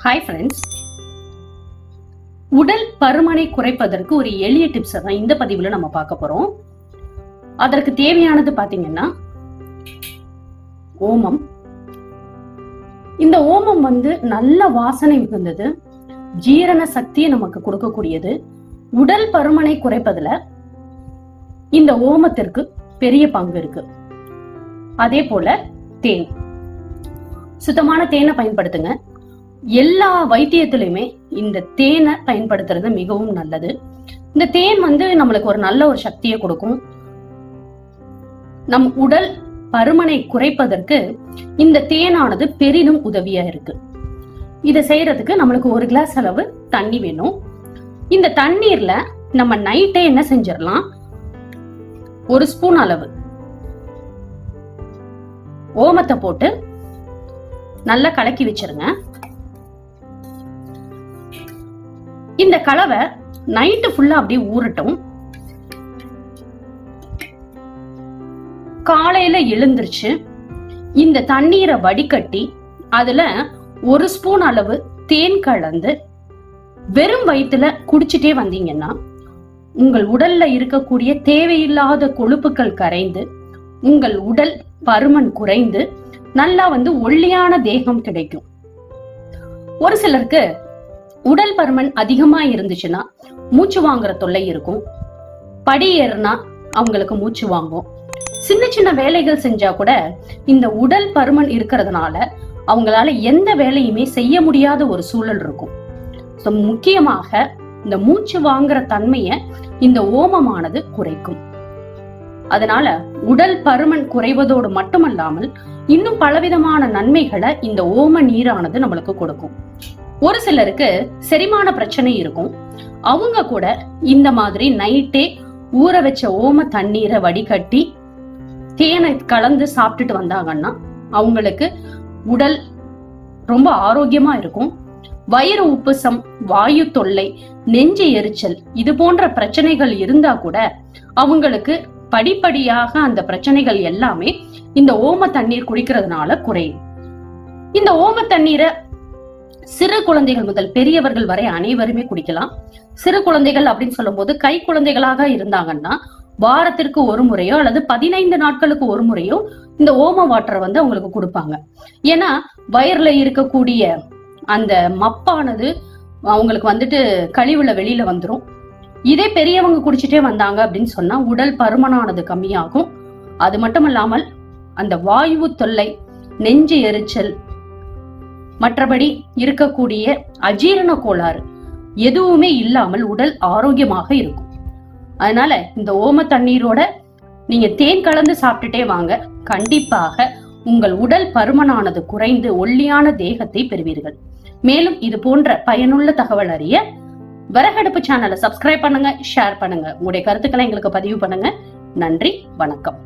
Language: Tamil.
ஹாய் ஃப்ரெண்ட்ஸ், உடல் பருமனை குறைப்பதற்கு ஒரு எளிய டிப்ஸ் தான் இந்த பதிவுல நம்ம பார்க்க போறோம். அதற்கு தேவையானது பாத்தீங்கன்னா ஓமம். இந்த ஓமம் நல்ல வாசனை மிகுந்தது, ஜீரண சக்தியை நமக்கு கொடுக்கக்கூடியது. உடல் பருமனை குறைப்பதுல இந்த ஓமத்திற்கு பெரிய பங்கு இருக்கு. அதே போல தேன், சுத்தமான தேனை பயன்படுத்துங்க. எல்லா வைத்தியத்திலுமே இந்த தேனை பயன்படுத்துறது மிகவும் நல்லது. இந்த தேன் நம்மளுக்கு ஒரு நல்ல ஒரு சக்தியை கொடுக்கும். நம் உடல் பருமனை குறைப்பதற்கு இந்த தேனானது பெரிதும் உதவியா இருக்கு. இதை செய்யறதுக்கு நம்மளுக்கு 1 கிளாஸ் அளவு தண்ணி வேணும். இந்த தண்ணீர்ல நம்ம நைட்டே என்ன செஞ்சிடலாம், 1 ஸ்பூன் அளவு ஓமத்தை போட்டு நல்லா கலக்கி வச்சிருங்க. இந்த கலவை நைட்டு ஃபுல்லா அப்படியே ஊறட்டும். காலையில எழுந்திருச்சு இந்த தண்ணீரை வடிகட்டி அதுல 1 ஸ்பூன் அளவு தேன் கலந்து வெறும் வயிற்றுல குடிச்சிட்டே வந்தீங்கன்னா உங்கள் உடல்ல இருக்கக்கூடிய தேவையில்லாத கொழுப்புகள் கரைந்து உங்கள் உடல் பருமன் குறைந்து நல்லா ஒல்லியான தேகம் கிடைக்கும். ஒரு சிலருக்கு உடல் பருமன் அதிகமா இருந்துச்சுன்னா மூச்சு வாங்குற தொல்லை இருக்கும். படி ஏறுனா அவங்களுக்கு மூச்சு வாங்கும். சின்ன சின்ன வேலைகள் செஞ்சா கூட இந்த உடல் பருமன் இருக்கிறதுனால அவங்களால எந்த வேலையுமே செய்ய முடியாத ஒரு சூழல் இருக்கும். முக்கியமாக இந்த மூச்சு வாங்குற தன்மைய இந்த ஓமமானது குறைக்கும். அதனால உடல் பருமன் குறைவதோடு மட்டுமல்லாமல் இன்னும் பலவிதமான நன்மைகளை இந்த ஓம நீரானது நம்மளுக்கு கொடுக்கும். ஒரு சிலருக்கு செரிமான பிரச்சனை இருக்கும். அவங்க கூட இந்த மாதிரி நைட்டே ஊற வச்ச ஓம தண்ணீரை வடிகட்டி தேனை கலந்து சாப்பிட்டுட்டு வந்தாங்கன்னா அவங்களுக்கு உடல் ரொம்ப ஆரோக்கியமா இருக்கும். வயிறு உப்புசம், வாயு தொல்லை, நெஞ்சு எரிச்சல் இது போன்ற பிரச்சனைகள் இருந்தா கூட அவங்களுக்கு படிப்படியாக அந்த பிரச்சனைகள் எல்லாமே இந்த ஓம தண்ணீர் குடிக்கிறதுனால குறையும். இந்த ஓம தண்ணீரை சிறு குழந்தைகள் முதல் பெரியவர்கள் வரை அனைவருமே குடிக்கலாம். சிறு குழந்தைகள் அப்படின்னு சொல்லும் போது கை குழந்தைகளாக இருந்தாங்கன்னா வாரத்திற்கு 1 முறையோ அல்லது 15 நாட்களுக்கு 1 முறையோ இந்த ஓம வாட்டரை அவங்களுக்கு கொடுப்பாங்க. ஏன்னா வயிறுல இருக்கக்கூடிய அந்த மப்பானது அவங்களுக்கு கழிவுல வெளியில வந்துரும். இதே பெரியவங்க குடிச்சிட்டே வந்தாங்க அப்படின்னு சொன்னா உடல் பருமனானது கம்மியாகும். அது மட்டும் இல்லாமல் அந்த வாயு தொல்லை, நெஞ்சு எரிச்சல், மற்றபடி இருக்கக்கூடிய அஜீரண கோளாறு எதுவுமே இல்லாமல் உடல் ஆரோக்கியமாக இருக்கும். அதனால இந்த ஓம தண்ணீரோட நீங்க தேன் கலந்து சாப்பிட்டுட்டே வாங்க. கண்டிப்பாக உங்கள் உடல் பருமனானது குறைந்து ஒல்லியான தேகத்தை பெறுவீர்கள். மேலும் இது போன்ற பயனுள்ள தகவல் அறிய விறகு அடுப்பு சேனலை சப்ஸ்கிரைப் பண்ணுங்க, ஷேர் பண்ணுங்க, உங்களுடைய கருத்துக்களை எங்களுக்கு பதிவு பண்ணுங்க. நன்றி, வணக்கம்.